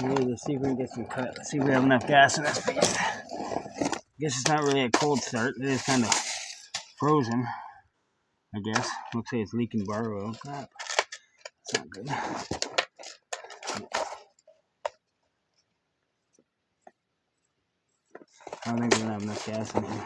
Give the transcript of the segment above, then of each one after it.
Maybe let's see if we can get some cut. Let's see if we have enough gas in this beast. I guess it's not really a cold start. It is kind of frozen, I guess. Looks like it's leaking bar oil. Crap. That's not good. I don't think we're gonna have enough gas in here.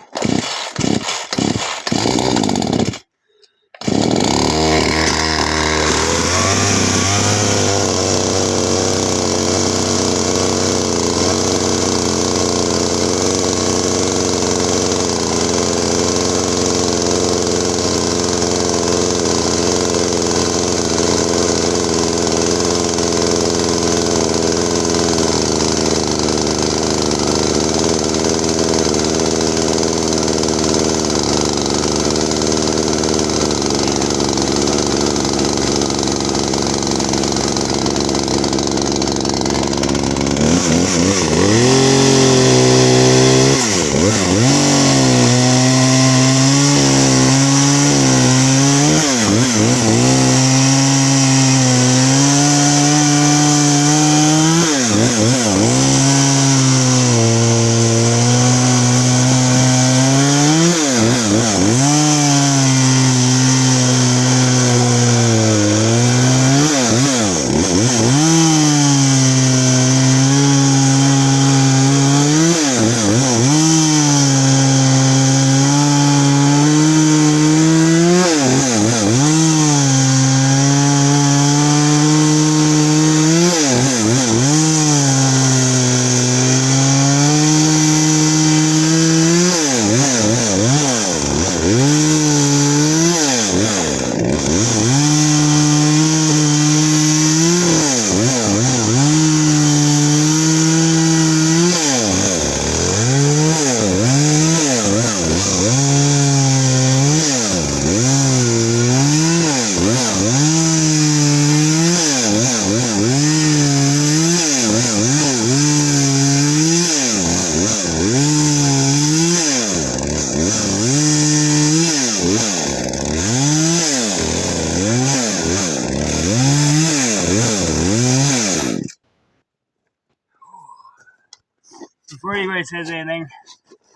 Before anybody says anything,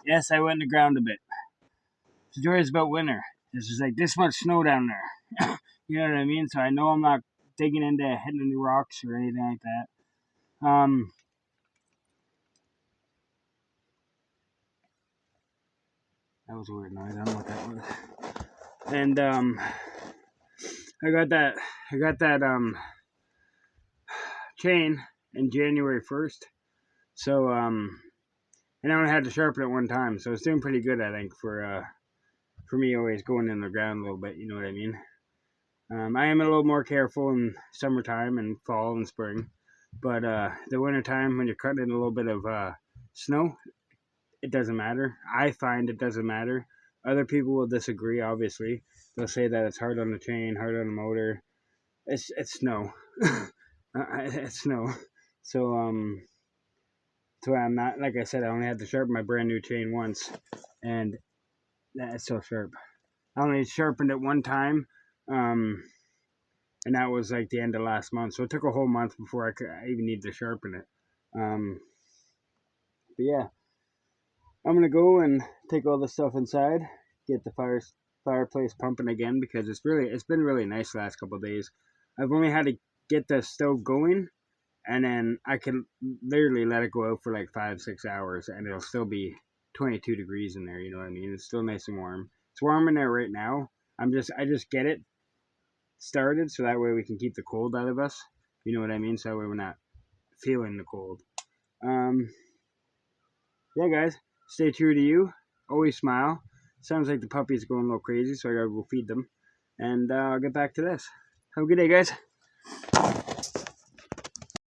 yes, I went in the ground a bit. The story is about winter. There's just like this much snow down there. You know what I mean? So I know I'm not digging into hitting any rocks or anything like that. That was a weird noise. I don't know what that was. And I got that chain in January 1st. So and I only had to sharpen it one time, so it's doing pretty good, I think, for me always going in the ground a little bit. You know what I mean? I am a little more careful in summertime and fall and spring, but the wintertime when you're cutting in a little bit of snow, it doesn't matter. I find it doesn't matter. Other people will disagree. Obviously, they'll say that it's hard on the chain, hard on the motor. It's snow. It's snow. So so I'm not, like I said, I only had to sharpen my brand new chain once, and it's still sharp. I only sharpened it one time, and that was like the end of last month. So it took a whole month before I even needed to sharpen it. But yeah, I'm gonna go and take all the stuff inside, get the fireplace pumping again, because it's been really nice the last couple of days. I've only had to get the stove going, and then I can literally let it go out for like 5-6 hours, and it'll still be 22 degrees in there. You know what I mean? It's still nice and warm. It's warm in there right now. I just get it started so that way we can keep the cold out of us. You know what I mean? So that way we're not feeling the cold. Yeah, guys, stay true to you. Always smile. Sounds like the puppy's going a little crazy, so I gotta go feed them. And I'll get back to this. Have a good day, guys.